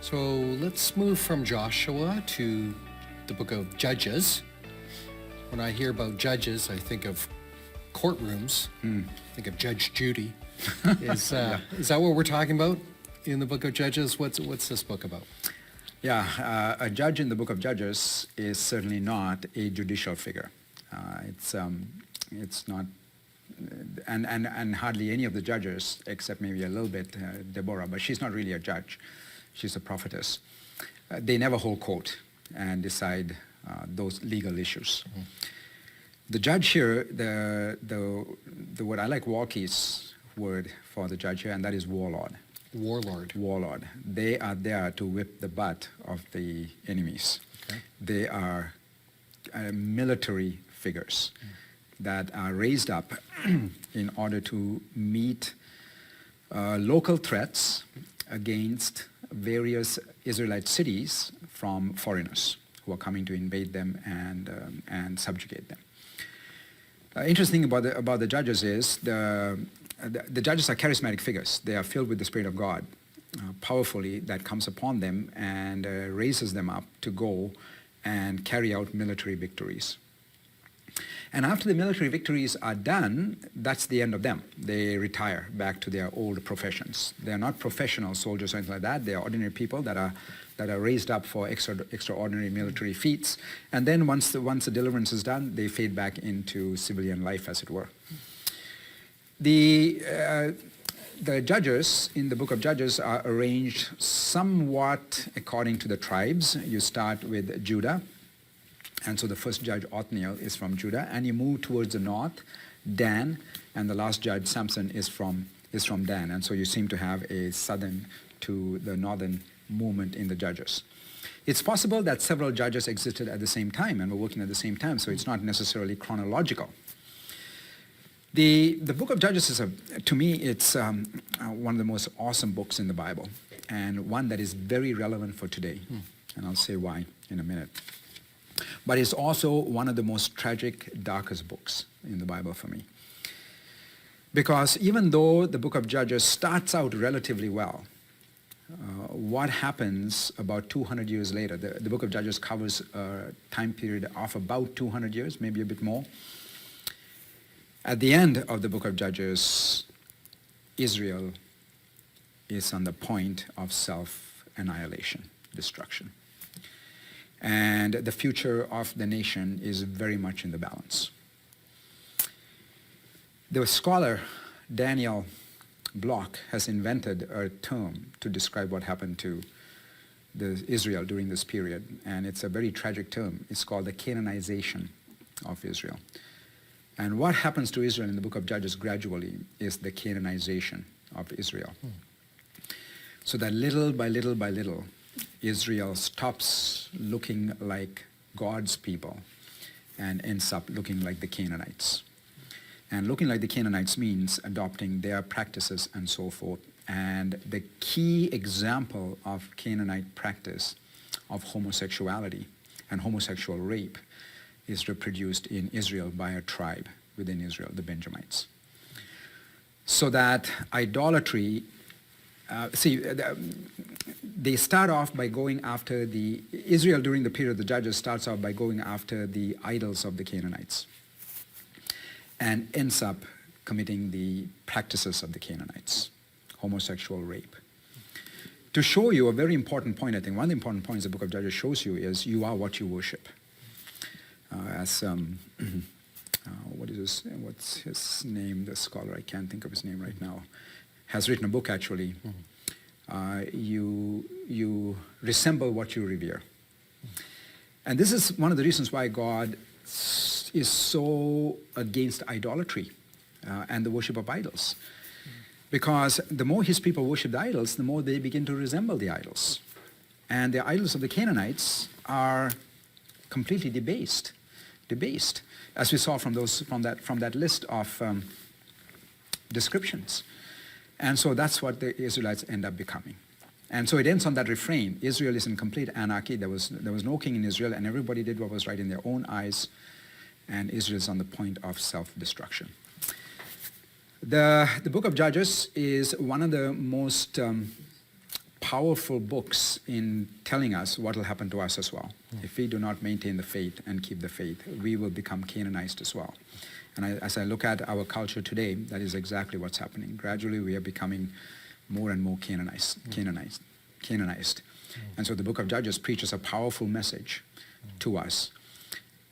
So let's move from Joshua to the book of Judges. When I hear about judges, I think of courtrooms. I think of Judge Judy. Is that what we're talking about in the book of Judges? What's this book about? Yeah, a judge in the book of Judges is certainly not a judicial figure. It's not, and hardly any of the judges, except maybe a little bit Deborah, but she's not really a judge. She's a prophetess. They never hold court and decide those legal issues. The judge here, the word, I like Walkie's word for the judge here, and that is warlord. Warlord. They are there to whip the butt of the enemies. Okay. They are military figures that are raised up in order to meet local threats against various Israelite cities from foreigners who are coming to invade them and subjugate them. Interesting about the judges is the judges are charismatic figures. They are filled with the Spirit of God powerfully that comes upon them and raises them up to go and carry out military victories. And after the military victories are done, that's the end of them. They retire back to their old professions. They're not professional soldiers or anything like that. They're ordinary people that are raised up for extraordinary military feats. And then once the deliverance is done, they fade back into civilian life, as it were. The judges in the book of Judges are arranged somewhat according to the tribes. You start with Judah. And so the first judge, Othniel, is from Judah, and you move towards the north, Dan, and the last judge, Samson, is from Dan. And so you seem to have a southern to the northern movement in the judges. It's possible that several judges existed at the same time and were working at the same time, so it's not necessarily chronological. The book of Judges is, to me, it's one of the most awesome books in the Bible, and one that is very relevant for today. And I'll say why in a minute. But it's also one of the most tragic, darkest books in the Bible for me. Because even though the book of Judges starts out relatively well, what happens about 200 years later, the book of Judges covers a time period of about 200 years, maybe a bit more. At the end of the book of Judges, Israel is on the point of self-annihilation, destruction. And the future of the nation is very much in the balance. The scholar Daniel Block has invented a term to describe what happened to Israel during this period, and it's a very tragic term. It's called the Canonization of Israel. And what happens to Israel in the book of Judges gradually is the canonization of Israel. So that little by little by little, Israel stops looking like God's people and ends up looking like the Canaanites. And looking like the Canaanites means adopting their practices and so forth. And the key example of Canaanite practice of homosexuality and homosexual rape is reproduced in Israel by a tribe within Israel, the Benjamites. So that idolatry, they start off by going after Israel during the period of the Judges starts off by going after the idols of the Canaanites and ends up committing the practices of the Canaanites, homosexual rape. To show you a very important point, I think, one of the important points the book of Judges shows you is you are what you worship. What's his name, the scholar, I can't think of his name right now, has written a book actually. You resemble what you revere. And this is one of the reasons why God is so against idolatry and the worship of idols. Because the more his people worship the idols, the more they begin to resemble the idols. And the idols of the Canaanites are completely debased, as we saw from that list of descriptions. And so that's what the Israelites end up becoming. And so it ends on that refrain: Israel is in complete anarchy. There was no king in Israel, and everybody did what was right in their own eyes, and Israel is on the point of self-destruction. The book of Judges is one of the most powerful books in telling us what will happen to us as well. If we do not maintain the faith and keep the faith, we will become canonized as well. And as I look at our culture today, that is exactly what's happening. Gradually, we are becoming more and more canonized. And so the book of Judges preaches a powerful message to us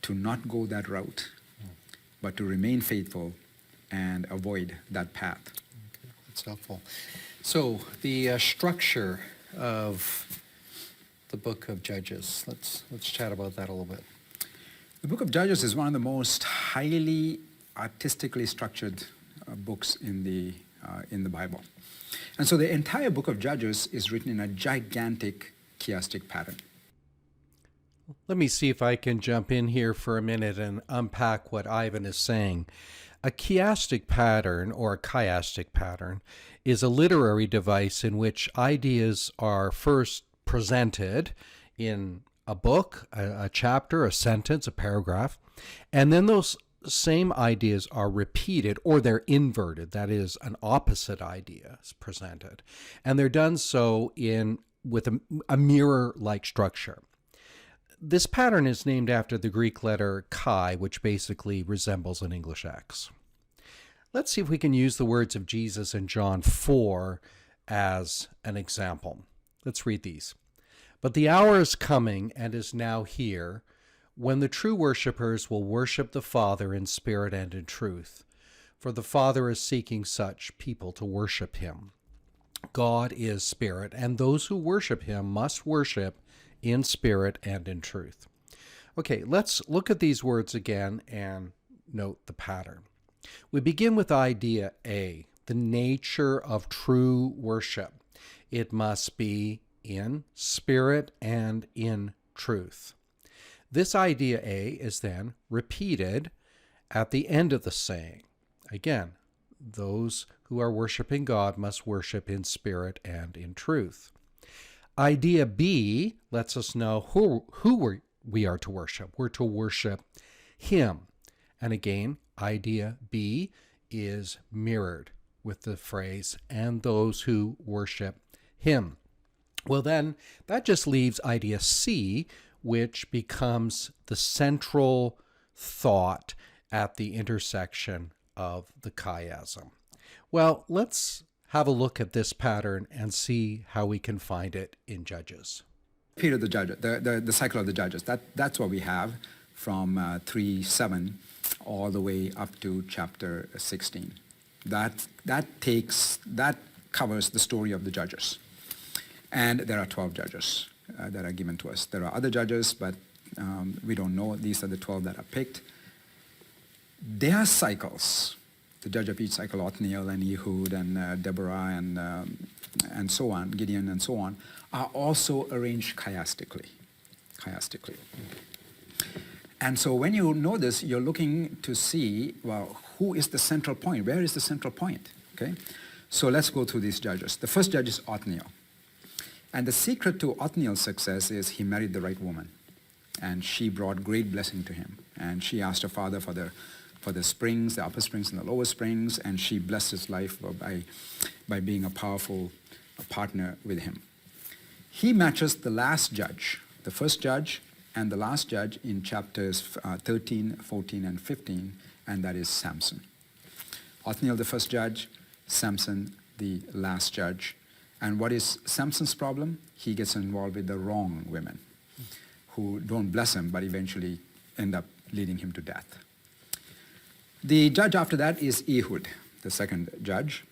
to not go that route, but to remain faithful and avoid that path. Okay, that's helpful. So the structure of the book of Judges, let's chat about that a little bit. The book of Judges is one of the most highly artistically structured books in the Bible. And so the entire book of Judges is written in a gigantic chiastic pattern. Let me see if I can jump in here for a minute and unpack what Ivan is saying. A chiastic pattern, or a chiastic pattern, is a literary device in which ideas are first presented in a book, a chapter, a sentence, a paragraph, and then those same ideas are repeated, or they're inverted. That is, an opposite idea is presented. And they're done so with a mirror-like structure. This pattern is named after the Greek letter chi, which basically resembles an English X. Let's see if we can use the words of Jesus in John 4 as an example. Let's read these. But the hour is coming and is now here, when the true worshipers will worship the Father in spirit and in truth, for the Father is seeking such people to worship him. God is spirit, and those who worship him must worship in spirit and in truth. Okay, let's look at these words again and note the pattern. We begin with idea A, the nature of true worship. It must be in spirit and in truth. This idea A is then repeated at the end of the saying. Again, those who are worshiping God must worship in spirit and in truth. Idea B lets us know who we are to worship. We're to worship him. And again, idea B is mirrored with the phrase, and those who worship him. Well, then that just leaves idea C, which becomes the central thought at the intersection of the chiasm. Well, let's have a look at this pattern and see how we can find it in Judges. Period of the Judges, the cycle of the Judges. That's what we have from 3:7 all the way up to chapter 16. That covers the story of the Judges. And there are 12 judges that are given to us. There are other judges, but we don't know. These are the 12 that are picked. Their cycles, the judge of each cycle, Othniel and Ehud and Deborah and so on, Gideon and so on, are also arranged chiastically. And so when you know this, you're looking to see, well, who is the central point? Where is the central point? Okay? So let's go through these judges. The first judge is Othniel. And the secret to Othniel's success is he married the right woman. And she brought great blessing to him. And she asked her father for the springs, the upper springs and the lower springs, and she blessed his life by being a powerful partner with him. He matches the last judge, the first judge and the last judge in chapters 13, 14, and 15, and that is Samson. Othniel, the first judge, Samson, the last judge. And what is Samson's problem? He gets involved with the wrong women who don't bless him, but eventually end up leading him to death. The judge after that is Ehud, the second judge.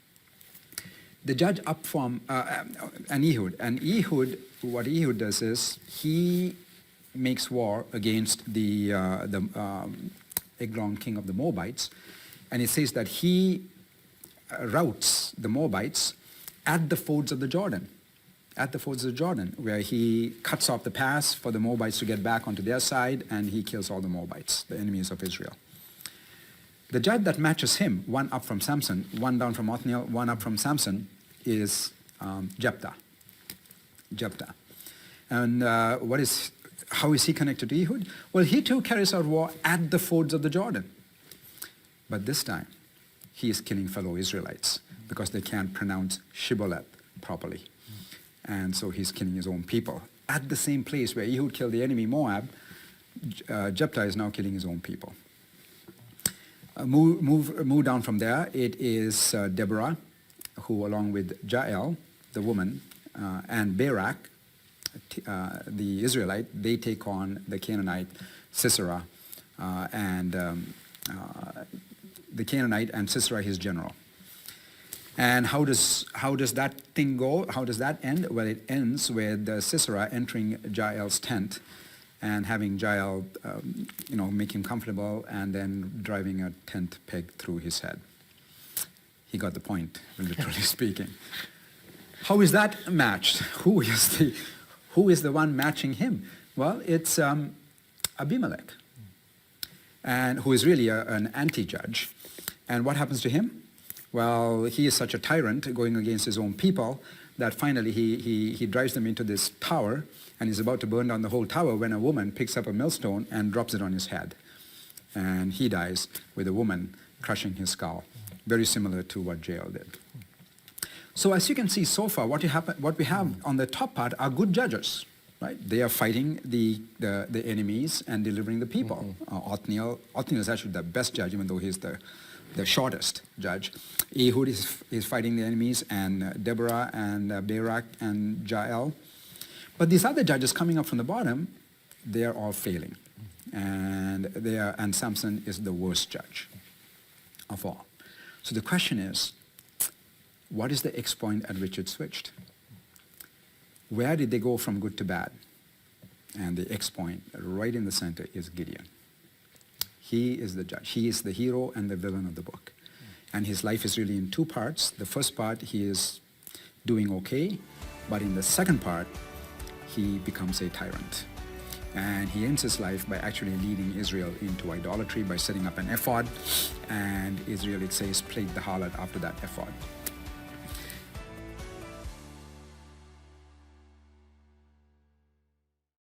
The judge up from, and Ehud. And Ehud, what Ehud does is he makes war against the Eglon, king of the Moabites. And it says that he routs the Moabites at the fords of the Jordan, where he cuts off the pass for the Moabites to get back onto their side, and he kills all the Moabites, the enemies of Israel. The judge that matches him, one up from Samson, one down from Othniel, one up from Samson, is Jephthah. And how is he connected to Ehud? Well, he too carries out war at the fords of the Jordan. But this time, he is killing fellow Israelites because they can't pronounce Shibboleth properly. And so he's killing his own people. At the same place where Ehud killed the enemy Moab, Jephthah is now killing his own people. Move down from there. It is Deborah, who along with Jael, the woman, and Barak, the Israelite, they take on the Canaanite Sisera, and the Canaanite and Sisera his general. And how does that thing go? How does that end? Well, it ends with Sisera entering Jael's tent and having Jael, make him comfortable, and then driving a tent peg through his head. He got the point, literally speaking. How is that matched? Who is the one matching him? Well, it's Abimelech, and who is really an anti-judge. And what happens to him? Well, he is such a tyrant going against his own people that finally he drives them into this tower, and he's about to burn down the whole tower when a woman picks up a millstone and drops it on his head. And he dies with a woman crushing his skull. Very similar to what Jael did. So as you can see so far, what we have on the top part are good judges, right? They are fighting the enemies and delivering the people. Othniel is actually the best judge, even though he's the shortest judge. Ehud is fighting the enemies, and Deborah and Barak and Jael. But these other judges coming up from the bottom, they are all failing. And Samson is the worst judge of all. So the question is, what is the X point at which it switched? Where did they go from good to bad? And the X point right in the center is Gideon. He is the judge. He is the hero and the villain of the book. And his life is really in two parts. The first part, he is doing okay, but in the second part, he becomes a tyrant. And he ends his life by actually leading Israel into idolatry by setting up an ephod. And Israel, it says, played the harlot after that ephod.